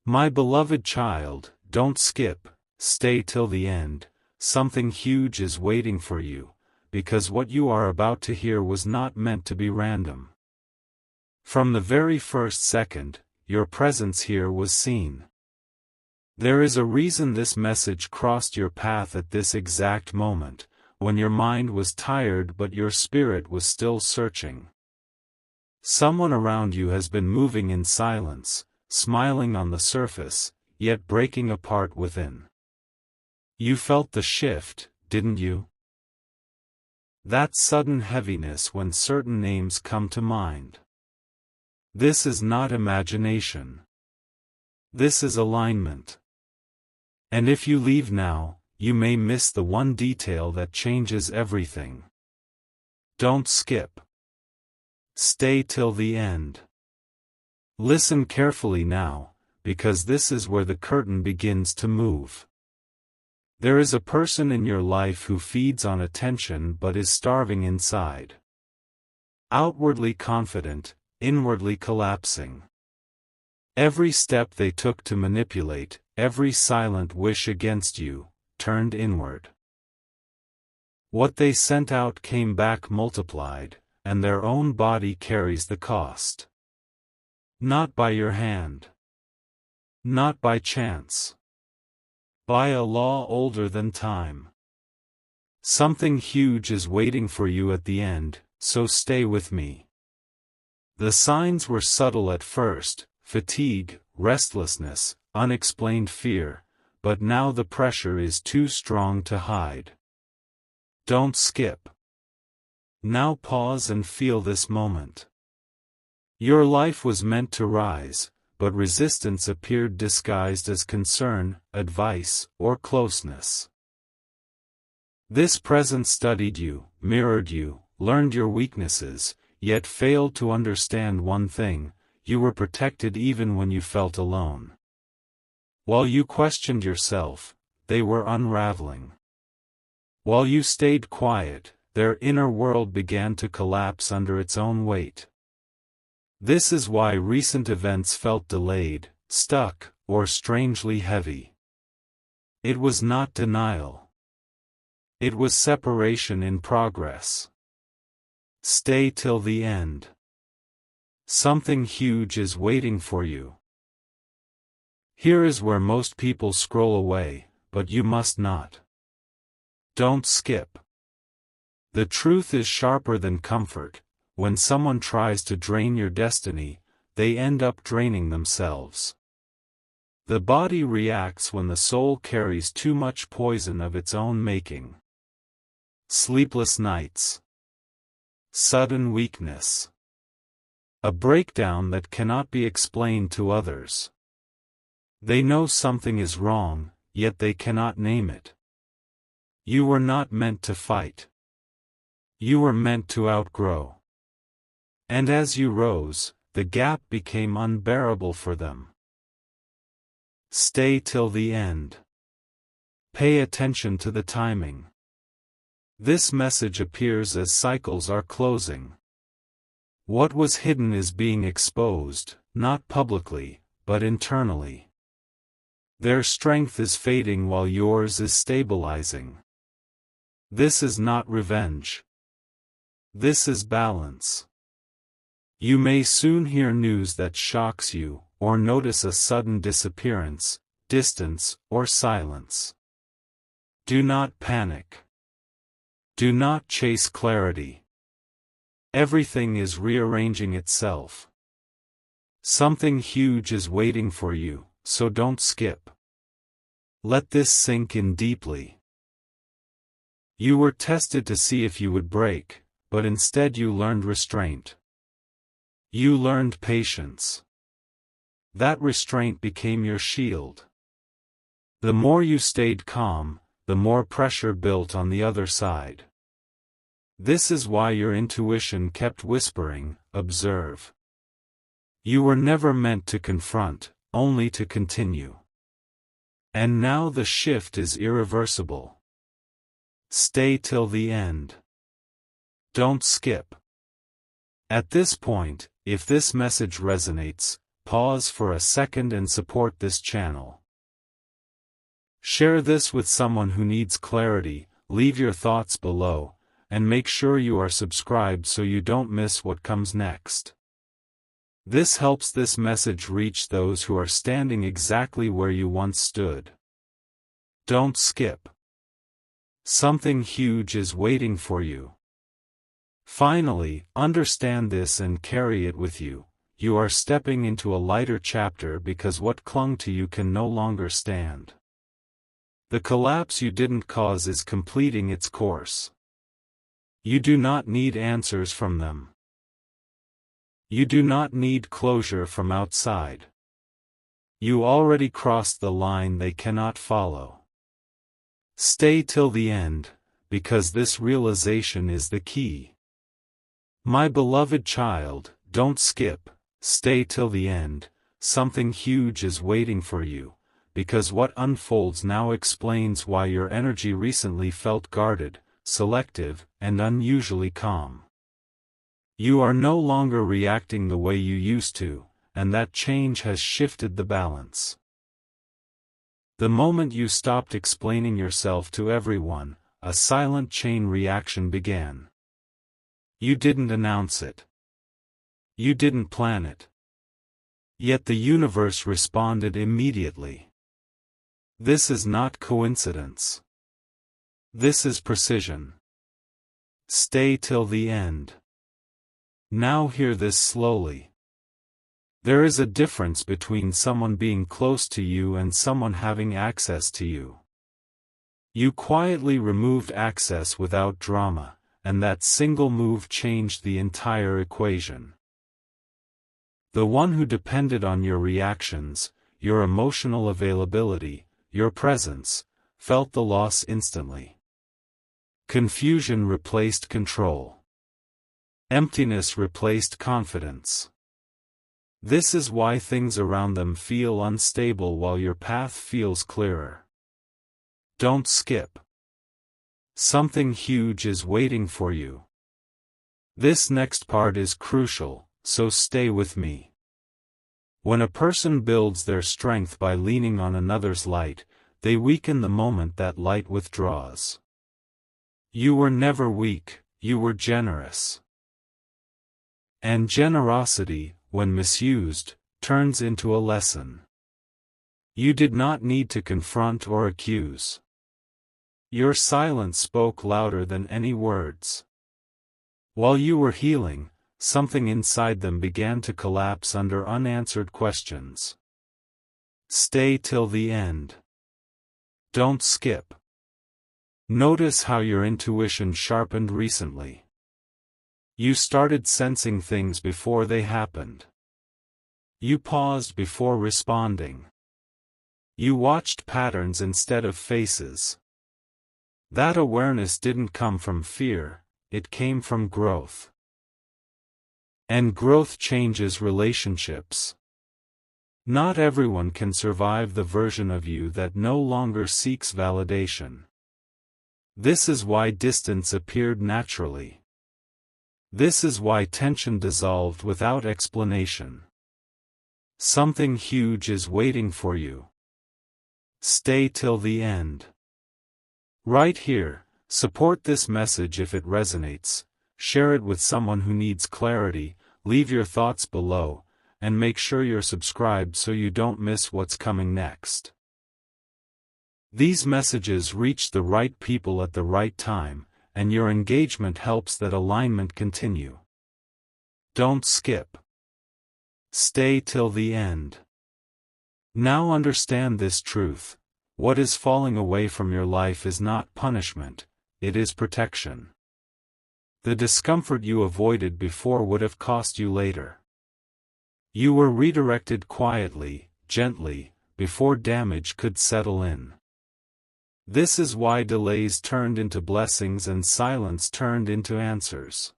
My beloved child, don't skip, stay till the end. Something huge is waiting for you, because what you are about to hear was not meant to be random. From the very first second, your presence here was seen. There is a reason this message crossed your path at this exact moment, when your mind was tired but your spirit was still searching. Someone around you has been moving in silence, smiling on the surface, yet breaking apart within. You felt the shift, didn't you? That sudden heaviness when certain names come to mind. This is not imagination. This is alignment. And if you leave now, you may miss the one detail that changes everything. Don't skip. Stay till the end. Listen carefully now, because this is where the curtain begins to move. There is a person in your life who feeds on attention but is starving inside. Outwardly confident, inwardly collapsing. Every step they took to manipulate, every silent wish against you, turned inward. What they sent out came back multiplied, and their own body carries the cost. Not by your hand. Not by chance. By a law older than time. Something huge is waiting for you at the end, so stay with me. The signs were subtle at first, fatigue, restlessness, unexplained fear, but now the pressure is too strong to hide. Don't skip. Now pause and feel this moment. Your life was meant to rise, but resistance appeared disguised as concern, advice, or closeness. This presence studied you, mirrored you, learned your weaknesses, yet failed to understand one thing: you were protected even when you felt alone. While you questioned yourself, they were unraveling. While you stayed quiet, their inner world began to collapse under its own weight. This is why recent events felt delayed, stuck, or strangely heavy. It was not denial. It was separation in progress. Stay till the end. Something huge is waiting for you. Here is where most people scroll away, but you must not. Don't skip. The truth is sharper than comfort. When someone tries to drain your destiny, they end up draining themselves. The body reacts when the soul carries too much poison of its own making. Sleepless nights. Sudden weakness. A breakdown that cannot be explained to others. They know something is wrong, yet they cannot name it. You were not meant to fight. You were meant to outgrow. And as you rose, the gap became unbearable for them. Stay till the end. Pay attention to the timing. This message appears as cycles are closing. What was hidden is being exposed, not publicly, but internally. Their strength is fading while yours is stabilizing. This is not revenge. This is balance. You may soon hear news that shocks you, or notice a sudden disappearance, distance, or silence. Do not panic. Do not chase clarity. Everything is rearranging itself. Something huge is waiting for you, so don't skip. Let this sink in deeply. You were tested to see if you would break, but instead you learned restraint. You learned patience. That restraint became your shield. The more you stayed calm, the more pressure built on the other side. This is why your intuition kept whispering, observe. You were never meant to confront, only to continue. And now the shift is irreversible. Stay till the end. Don't skip. At this point, if this message resonates, pause for a second and support this channel. Share this with someone who needs clarity, leave your thoughts below, and make sure you are subscribed so you don't miss what comes next. This helps this message reach those who are standing exactly where you once stood. Don't skip. Something huge is waiting for you. Finally, understand this and carry it with you. You are stepping into a lighter chapter because what clung to you can no longer stand. The collapse you didn't cause is completing its course. You do not need answers from them. You do not need closure from outside. You already crossed the line they cannot follow. Stay till the end, because this realization is the key. My beloved child, don't skip, stay till the end. Something huge is waiting for you, because what unfolds now explains why your energy recently felt guarded, selective, and unusually calm. You are no longer reacting the way you used to, and that change has shifted the balance. The moment you stopped explaining yourself to everyone, a silent chain reaction began. You didn't announce it. You didn't plan it. Yet the universe responded immediately. This is not coincidence. This is precision. Stay till the end. Now hear this slowly. There is a difference between someone being close to you and someone having access to you. You quietly removed access without drama, and that single move changed the entire equation. The one who depended on your reactions, your emotional availability, your presence, felt the loss instantly. Confusion replaced control. Emptiness replaced confidence. This is why things around them feel unstable while your path feels clearer. Don't skip. Something huge is waiting for you. This next part is crucial, so stay with me. When a person builds their strength by leaning on another's light, they weaken the moment that light withdraws. You were never weak, you were generous. And generosity, when misused, turns into a lesson. You did not need to confront or accuse. Your silence spoke louder than any words. While you were healing, something inside them began to collapse under unanswered questions. Stay till the end. Don't skip. Notice how your intuition sharpened recently. You started sensing things before they happened. You paused before responding. You watched patterns instead of faces. That awareness didn't come from fear, it came from growth. And growth changes relationships. Not everyone can survive the version of you that no longer seeks validation. This is why distance appeared naturally. This is why tension dissolved without explanation. Something huge is waiting for you. Stay till the end. Right here, support this message if it resonates, share it with someone who needs clarity, leave your thoughts below, and make sure you're subscribed so you don't miss what's coming next. These messages reach the right people at the right time, and your engagement helps that alignment continue. Don't skip. Stay till the end. Now understand this truth. What is falling away from your life is not punishment, it is protection. The discomfort you avoided before would have cost you later. You were redirected quietly, gently, before damage could settle in. This is why delays turned into blessings and silence turned into answers.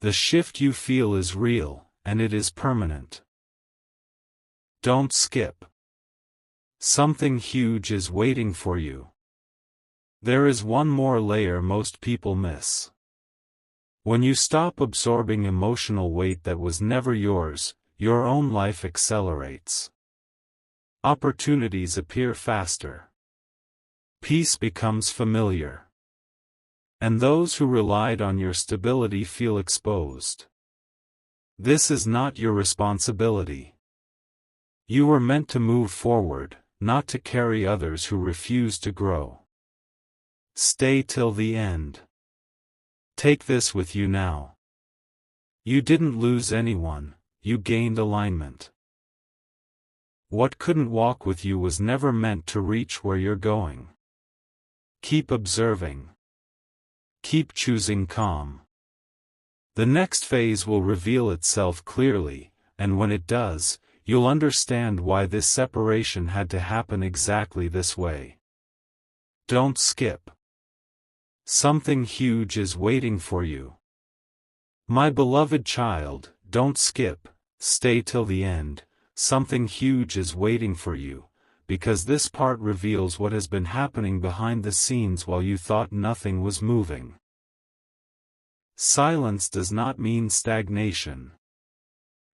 The shift you feel is real, and it is permanent. Don't skip. Something huge is waiting for you. There is one more layer most people miss. When you stop absorbing emotional weight that was never yours, your own life accelerates. Opportunities appear faster. Peace becomes familiar. And those who relied on your stability feel exposed. This is not your responsibility. You were meant to move forward, not to carry others who refuse to grow. Stay till the end. Take this with you now. You didn't lose anyone, you gained alignment. What couldn't walk with you was never meant to reach where you're going. Keep observing. Keep choosing calm. The next phase will reveal itself clearly, and when it does, you'll understand why this separation had to happen exactly this way. Don't skip. Something huge is waiting for you. My beloved child, don't skip, stay till the end. Something huge is waiting for you, because this part reveals what has been happening behind the scenes while you thought nothing was moving. Silence does not mean stagnation.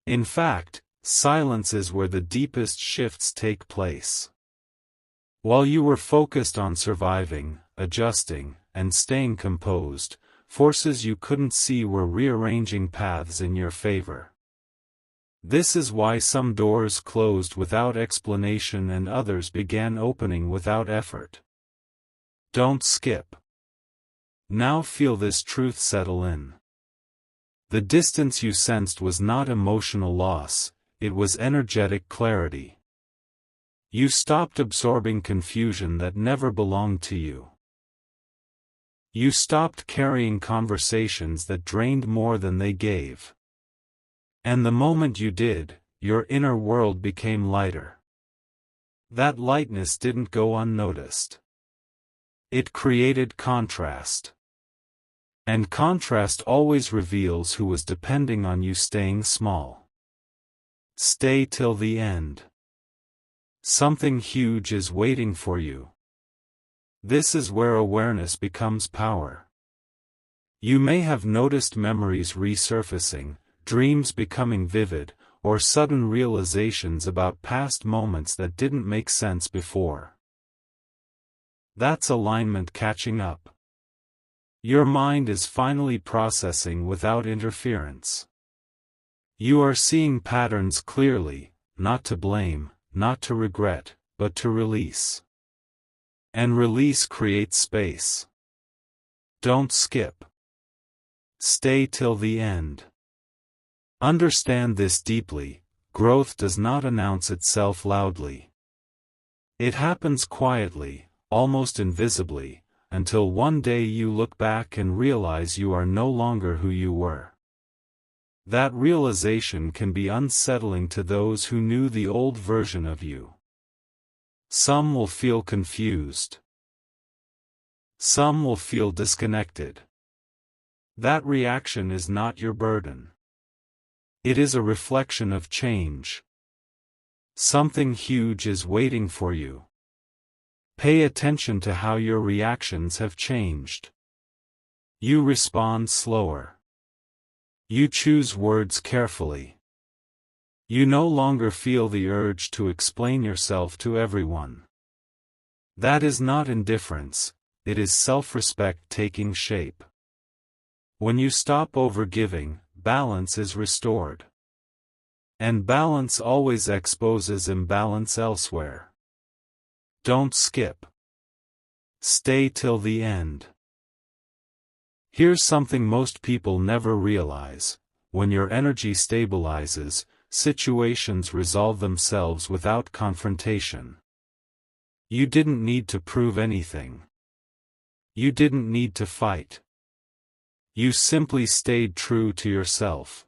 In fact, silence is where the deepest shifts take place. While you were focused on surviving, adjusting, and staying composed, forces you couldn't see were rearranging paths in your favor. This is why some doors closed without explanation and others began opening without effort. Don't skip. Now feel this truth settle in. The distance you sensed was not emotional loss, it was energetic clarity. You stopped absorbing confusion that never belonged to you. You stopped carrying conversations that drained more than they gave. And the moment you did, your inner world became lighter. That lightness didn't go unnoticed. It created contrast. And contrast always reveals who was depending on you staying small. Stay till the end. Something huge is waiting for you. This is where awareness becomes power. You may have noticed memories resurfacing, dreams becoming vivid, or sudden realizations about past moments that didn't make sense before. That's alignment catching up. Your mind is finally processing without interference. You are seeing patterns clearly, not to blame, not to regret, but to release. And release creates space. Don't skip. Stay till the end. Understand this deeply, growth does not announce itself loudly. It happens quietly, almost invisibly, until one day you look back and realize you are no longer who you were. That realization can be unsettling to those who knew the old version of you. Some will feel confused. Some will feel disconnected. That reaction is not your burden. It is a reflection of change. Something huge is waiting for you. Pay attention to how your reactions have changed. You respond slower. You choose words carefully. You no longer feel the urge to explain yourself to everyone. That is not indifference, it is self-respect taking shape. When you stop overgiving, balance is restored. And balance always exposes imbalance elsewhere. Don't skip. Stay till the end. Here's something most people never realize: when your energy stabilizes, situations resolve themselves without confrontation. You didn't need to prove anything. You didn't need to fight. You simply stayed true to yourself.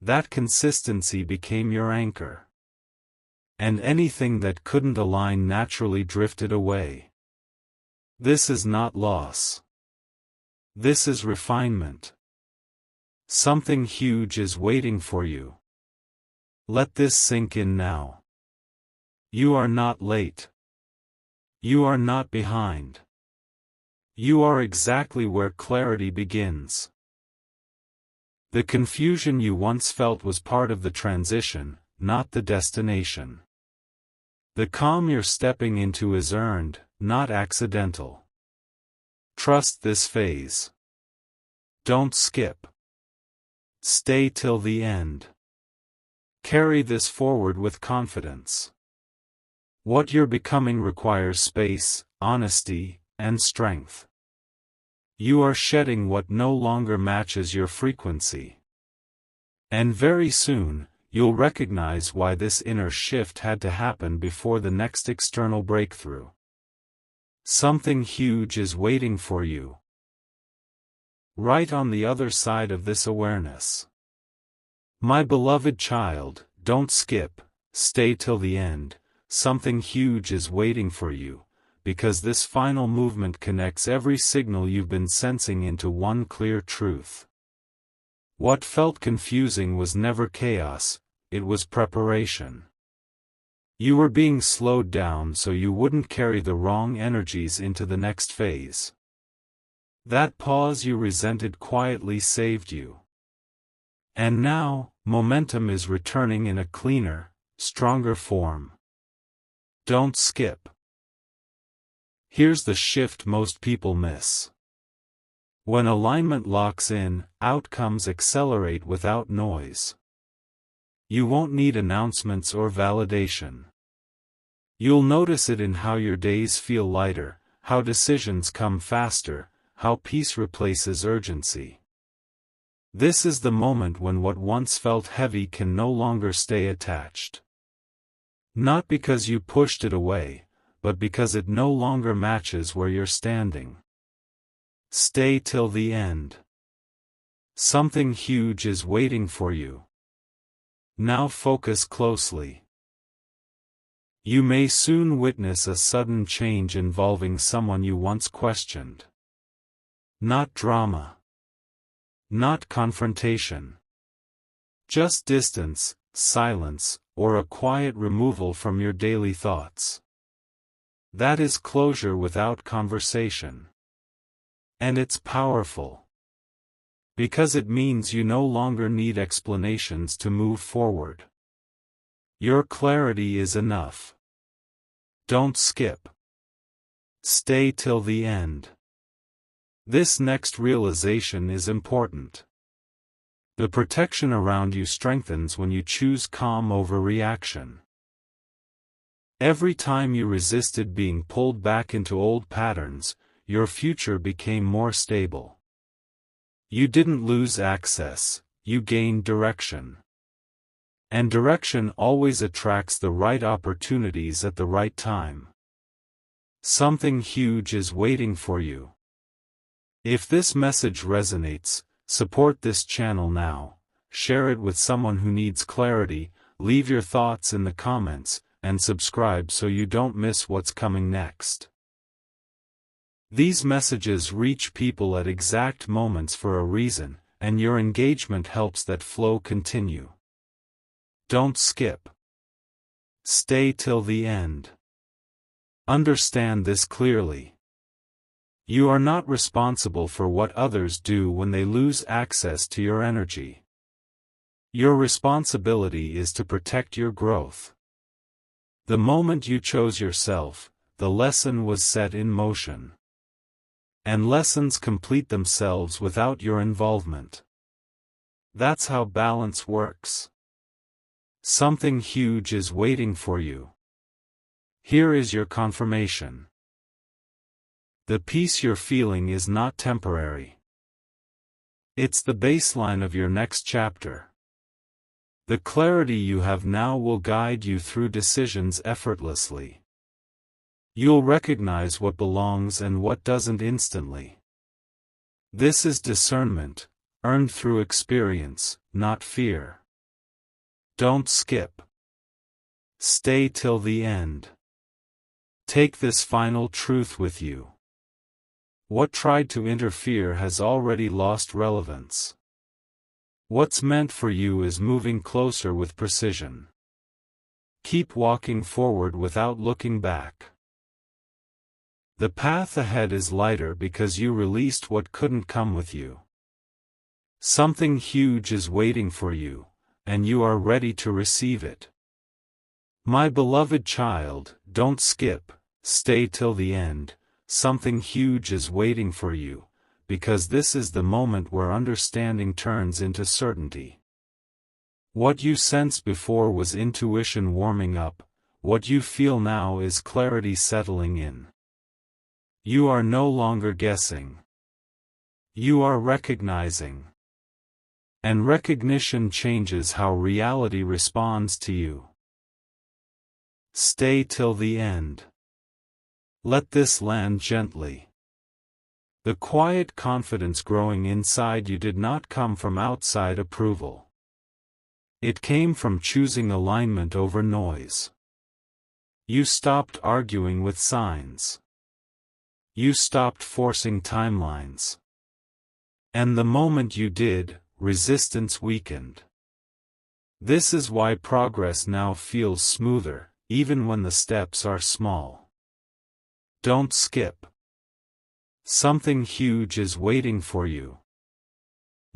That consistency became your anchor. And anything that couldn't align naturally drifted away. This is not loss. This is refinement. Something huge is waiting for you. Let this sink in now. You are not late. You are not behind. You are exactly where clarity begins. The confusion you once felt was part of the transition, not the destination. The calm you're stepping into is earned, not accidental. Trust this phase. Don't skip. Stay till the end. Carry this forward with confidence. What you're becoming requires space, honesty, and strength. You are shedding what no longer matches your frequency. And very soon, you'll recognize why this inner shift had to happen before the next external breakthrough. Something huge is waiting for you. Right on the other side of this awareness. My beloved child, don't skip, stay till the end. Something huge is waiting for you, because this final movement connects every signal you've been sensing into one clear truth. What felt confusing was never chaos, it was preparation. You were being slowed down so you wouldn't carry the wrong energies into the next phase. That pause you resented quietly saved you. And now, momentum is returning in a cleaner, stronger form. Don't skip. Here's the shift most people miss. When alignment locks in, outcomes accelerate without noise. You won't need announcements or validation. You'll notice it in how your days feel lighter, how decisions come faster, how peace replaces urgency. This is the moment when what once felt heavy can no longer stay attached. Not because you pushed it away, but because it no longer matches where you're standing. Stay till the end. Something huge is waiting for you. Now focus closely. You may soon witness a sudden change involving someone you once questioned. Not drama. Not confrontation. Just distance, silence, or a quiet removal from your daily thoughts. That is closure without conversation. And it's powerful. Because it means you no longer need explanations to move forward. Your clarity is enough. Don't skip. Stay till the end. This next realization is important. The protection around you strengthens when you choose calm over reaction. Every time you resisted being pulled back into old patterns, your future became more stable. You didn't lose access, you gained direction. And direction always attracts the right opportunities at the right time. Something huge is waiting for you. If this message resonates, support this channel now, share it with someone who needs clarity, leave your thoughts in the comments, and subscribe so you don't miss what's coming next. These messages reach people at exact moments for a reason, and your engagement helps that flow continue. Don't skip. Stay till the end. Understand this clearly. You are not responsible for what others do when they lose access to your energy. Your responsibility is to protect your growth. The moment you chose yourself, the lesson was set in motion. And lessons complete themselves without your involvement. That's how balance works. Something huge is waiting for you. Here is your confirmation. The peace you're feeling is not temporary. It's the baseline of your next chapter. The clarity you have now will guide you through decisions effortlessly. You'll recognize what belongs and what doesn't instantly. This is discernment, earned through experience, not fear. Don't skip. Stay till the end. Take this final truth with you. What tried to interfere has already lost relevance. What's meant for you is moving closer with precision. Keep walking forward without looking back. The path ahead is lighter because you released what couldn't come with you. Something huge is waiting for you, and you are ready to receive it. My beloved child, don't skip, stay till the end. Something huge is waiting for you, because this is the moment where understanding turns into certainty. What you sensed before was intuition warming up, what you feel now is clarity settling in. You are no longer guessing. You are recognizing. And recognition changes how reality responds to you. Stay till the end. Let this land gently. The quiet confidence growing inside you did not come from outside approval. It came from choosing alignment over noise. You stopped arguing with signs. You stopped forcing timelines. And the moment you did, resistance weakened. This is why progress now feels smoother, even when the steps are small. Don't skip. Something huge is waiting for you.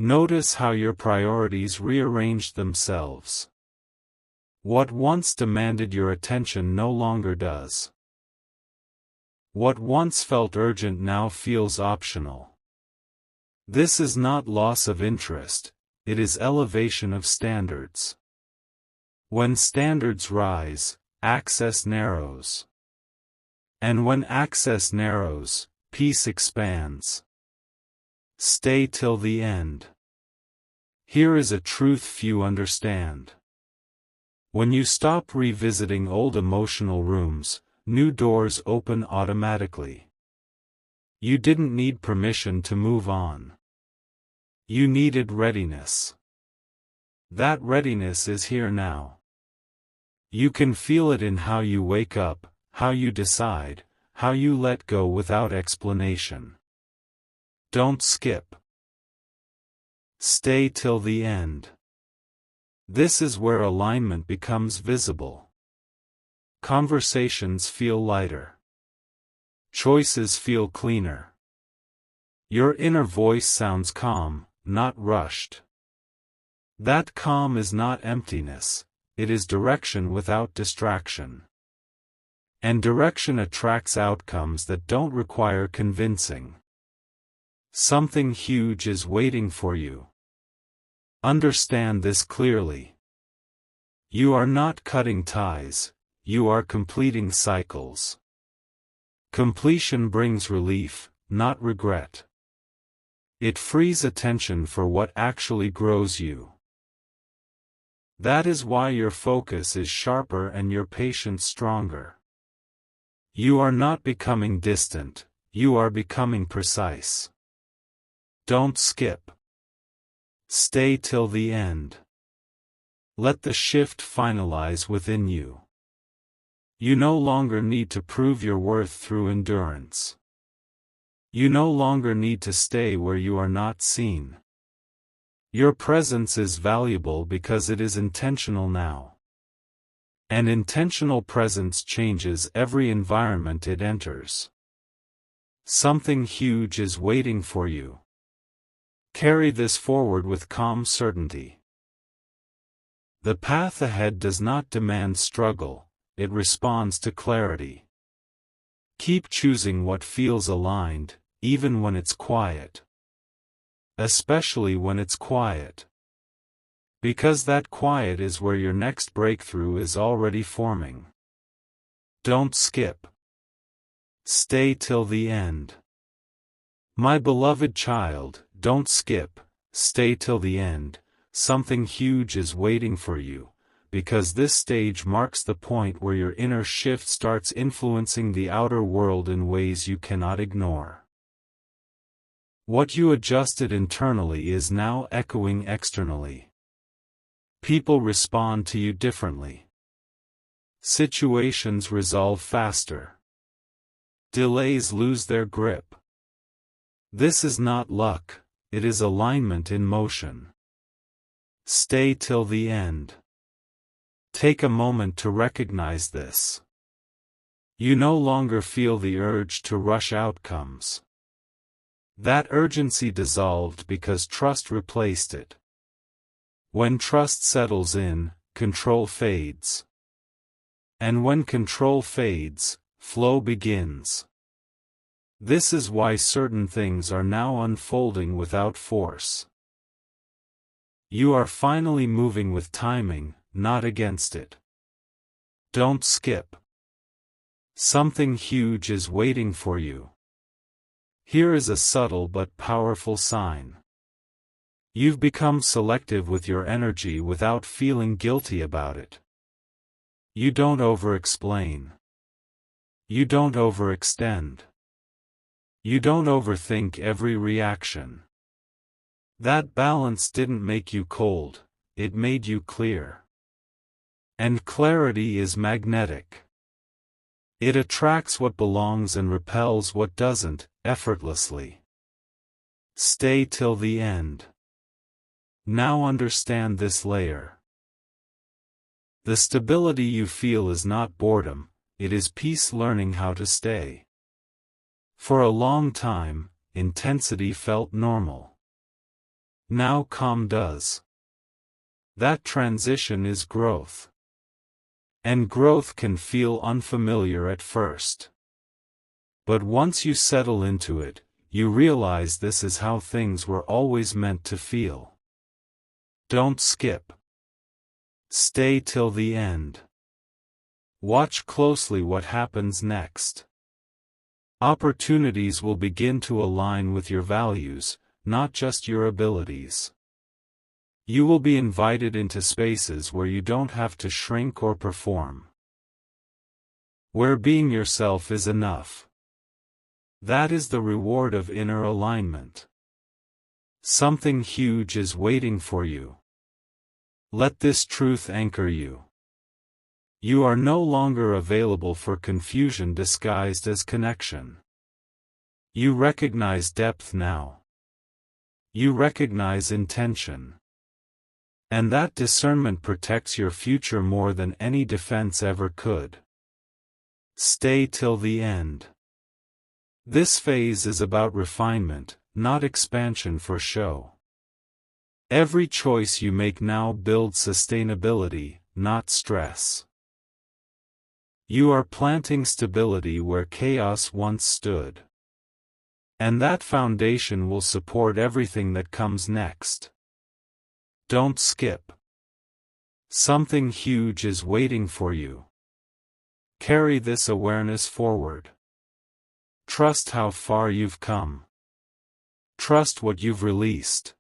Notice how your priorities rearranged themselves. What once demanded your attention no longer does. What once felt urgent now feels optional. This is not loss of interest, it is elevation of standards. When standards rise, access narrows. And when access narrows, peace expands. Stay till the end. Here is a truth few understand. When you stop revisiting old emotional rooms, new doors open automatically. You didn't need permission to move on. You needed readiness. That readiness is here now. You can feel it in how you wake up, how you decide, how you let go without explanation. Don't skip. Stay till the end. This is where alignment becomes visible. Conversations feel lighter. Choices feel cleaner. Your inner voice sounds calm, not rushed. That calm is not emptiness, it is direction without distraction. And direction attracts outcomes that don't require convincing. Something huge is waiting for you. Understand this clearly. You are not cutting ties, you are completing cycles. Completion brings relief, not regret. It frees attention for what actually grows you. That is why your focus is sharper and your patience stronger. You are not becoming distant, you are becoming precise. Don't skip. Stay till the end. Let the shift finalize within you. You no longer need to prove your worth through endurance. You no longer need to stay where you are not seen. Your presence is valuable because it is intentional now. And intentional presence changes every environment it enters. Something huge is waiting for you. Carry this forward with calm certainty. The path ahead does not demand struggle, it responds to clarity. Keep choosing what feels aligned, even when it's quiet. Especially when it's quiet. Because that quiet is where your next breakthrough is already forming. Don't skip. Stay till the end. My beloved child, don't skip, stay till the end. Something huge is waiting for you, because this stage marks the point where your inner shift starts influencing the outer world in ways you cannot ignore. What you adjusted internally is now echoing externally. People respond to you differently. Situations resolve faster. Delays lose their grip. This is not luck, it is alignment in motion. Stay till the end. Take a moment to recognize this. You no longer feel the urge to rush outcomes. That urgency dissolved because trust replaced it. When trust settles in, control fades. And when control fades, flow begins. This is why certain things are now unfolding without force. You are finally moving with timing, not against it. Don't skip. Something huge is waiting for you. Here is a subtle but powerful sign. You've become selective with your energy without feeling guilty about it. You don't over-explain. You don't overextend. You don't overthink every reaction. That balance didn't make you cold, it made you clear. And clarity is magnetic. It attracts what belongs and repels what doesn't, effortlessly. Stay till the end. Now understand this layer. The stability you feel is not boredom, it is peace learning how to stay. For a long time, intensity felt normal. Now calm does. That transition is growth. And growth can feel unfamiliar at first. But once you settle into it, you realize this is how things were always meant to feel. Don't skip. Stay till the end. Watch closely what happens next. Opportunities will begin to align with your values, not just your abilities. You will be invited into spaces where you don't have to shrink or perform. Where being yourself is enough. That is the reward of inner alignment. Something huge is waiting for you. Let this truth anchor you. You are no longer available for confusion disguised as connection. You recognize depth now. You recognize intention. And that discernment protects your future more than any defense ever could. Stay till the end. This phase is about refinement, not expansion for show. Every choice you make now builds sustainability, not stress. You are planting stability where chaos once stood. And that foundation will support everything that comes next. Don't skip. Something huge is waiting for you. Carry this awareness forward. Trust how far you've come. Trust what you've released.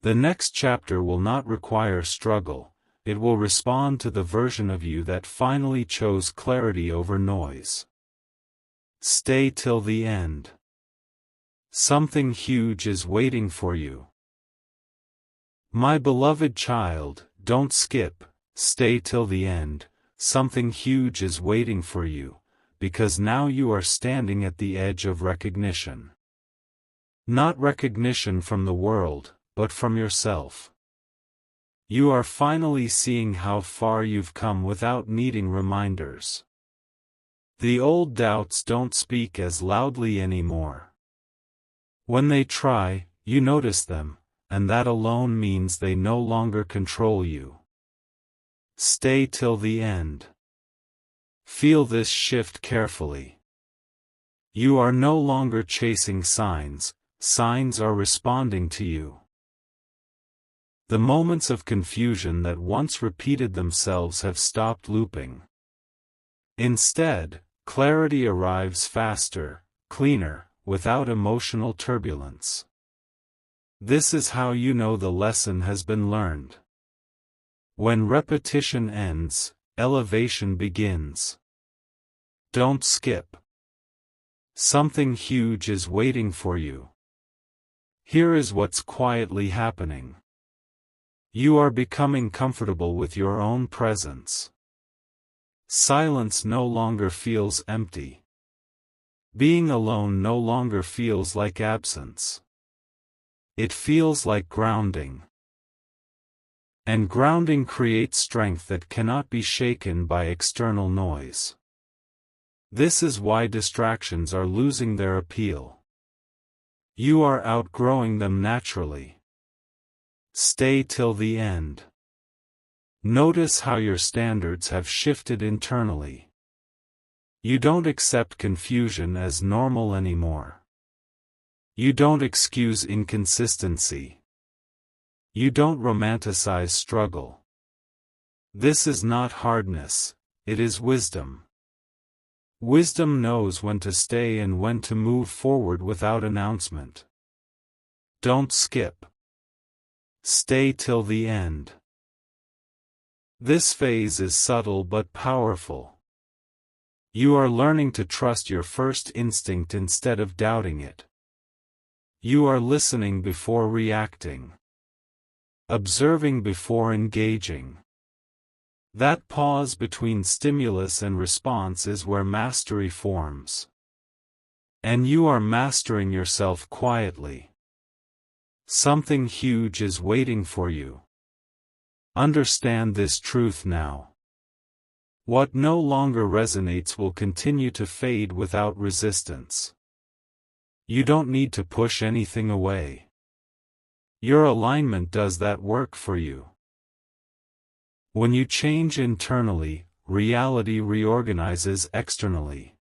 The next chapter will not require struggle, it will respond to the version of you that finally chose clarity over noise. Stay till the end. Something huge is waiting for you. My beloved child, don't skip, stay till the end, something huge is waiting for you, because now you are standing at the edge of recognition. Not recognition from the world, but from yourself. You are finally seeing how far you've come without needing reminders. The old doubts don't speak as loudly anymore. When they try, you notice them, and that alone means they no longer control you. Stay till the end. Feel this shift carefully. You are no longer chasing signs, signs are responding to you. The moments of confusion that once repeated themselves have stopped looping. Instead, clarity arrives faster, cleaner, without emotional turbulence. This is how you know the lesson has been learned. When repetition ends, elevation begins. Don't skip. Something huge is waiting for you. Here is what's quietly happening. You are becoming comfortable with your own presence. Silence no longer feels empty. Being alone no longer feels like absence. It feels like grounding. And grounding creates strength that cannot be shaken by external noise. This is why distractions are losing their appeal. You are outgrowing them naturally. Stay till the end. Notice how your standards have shifted internally. You don't accept confusion as normal anymore. You don't excuse inconsistency. You don't romanticize struggle. This is not hardness, it is wisdom. Wisdom knows when to stay and when to move forward without announcement. Don't skip. Stay till the end. This phase is subtle but powerful. You are learning to trust your first instinct instead of doubting it. You are listening before reacting. Observing before engaging. That pause between stimulus and response is where mastery forms. And you are mastering yourself quietly. Something huge is waiting for you. Understand this truth now. What no longer resonates will continue to fade without resistance. You don't need to push anything away. Your alignment does that work for you. When you change internally, reality reorganizes externally.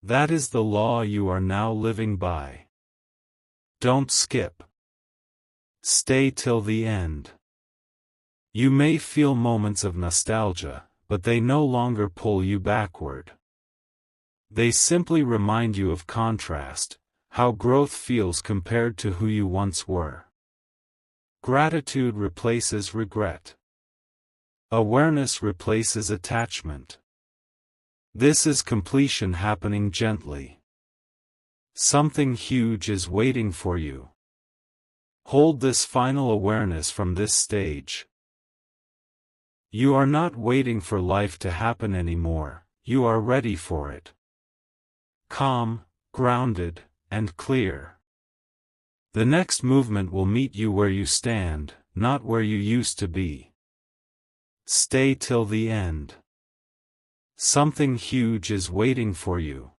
That is the law you are now living by. Don't skip. Stay till the end. You may feel moments of nostalgia, but they no longer pull you backward. They simply remind you of contrast, how growth feels compared to who you once were. Gratitude replaces regret. Awareness replaces attachment. This is completion happening gently. Something huge is waiting for you. Hold this final awareness from this stage. You are not waiting for life to happen anymore, you are ready for it. Calm, grounded, and clear. The next movement will meet you where you stand, not where you used to be. Stay till the end. Something huge is waiting for you.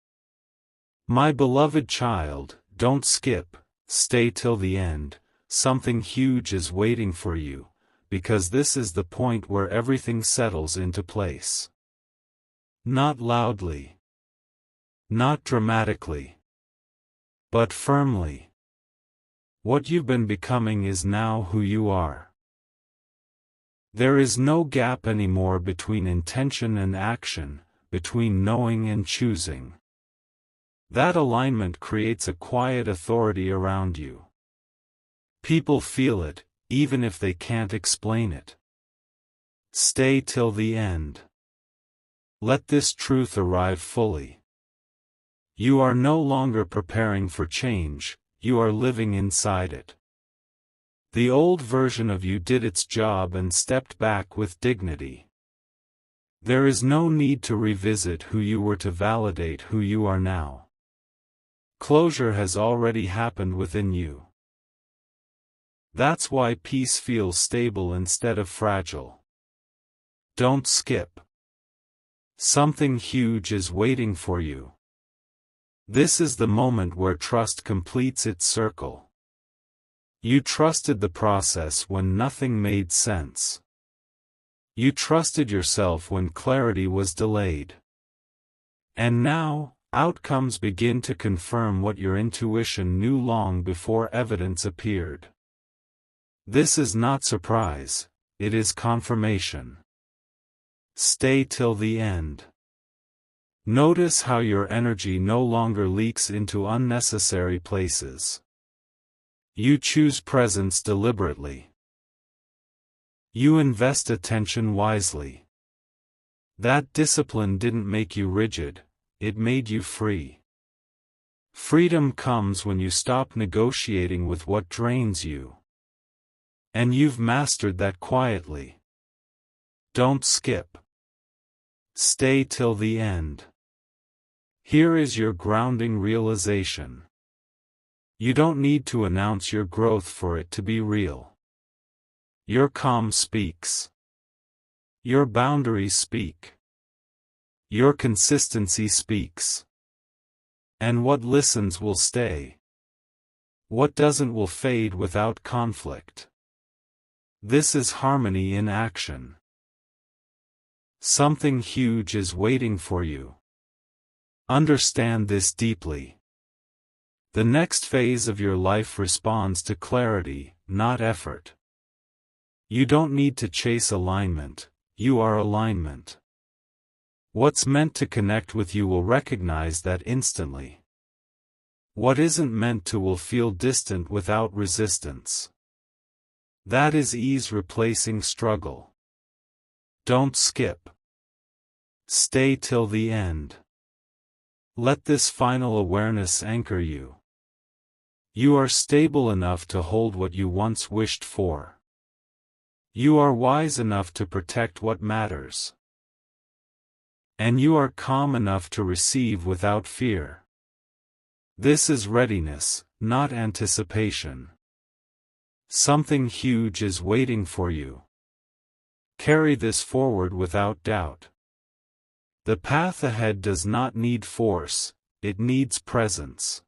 My beloved child, don't skip, stay till the end, something huge is waiting for you, because this is the point where everything settles into place. Not loudly. Not dramatically. But firmly. What you've been becoming is now who you are. There is no gap anymore between intention and action, between knowing and choosing. That alignment creates a quiet authority around you. People feel it, even if they can't explain it. Stay till the end. Let this truth arrive fully. You are no longer preparing for change, you are living inside it. The old version of you did its job and stepped back with dignity. There is no need to revisit who you were to validate who you are now. Closure has already happened within you. That's why peace feels stable instead of fragile. Don't skip. Something huge is waiting for you. This is the moment where trust completes its circle. You trusted the process when nothing made sense. You trusted yourself when clarity was delayed. And now, outcomes begin to confirm what your intuition knew long before evidence appeared. This is not surprise, it is confirmation. Stay till the end. Notice how your energy no longer leaks into unnecessary places. You choose presence deliberately. You invest attention wisely. That discipline didn't make you rigid, it made you free. Freedom comes when you stop negotiating with what drains you. And you've mastered that quietly. Don't skip. Stay till the end. Here is your grounding realization. You don't need to announce your growth for it to be real. Your calm speaks. Your boundaries speak. Your consistency speaks. And what listens will stay. What doesn't will fade without conflict. This is harmony in action. Something huge is waiting for you. Understand this deeply. The next phase of your life responds to clarity, not effort. You don't need to chase alignment, you are alignment. What's meant to connect with you will recognize that instantly. What isn't meant to will feel distant without resistance. That is ease replacing struggle. Don't skip. Stay till the end. Let this final awareness anchor you. You are stable enough to hold what you once wished for. You are wise enough to protect what matters. And you are calm enough to receive without fear. This is readiness, not anticipation. Something huge is waiting for you. Carry this forward without doubt. The path ahead does not need force, it needs presence.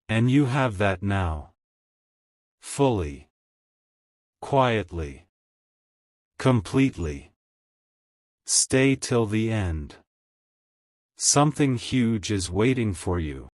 And you have that now. Fully. Quietly. Completely. Stay till the end. Something huge is waiting for you.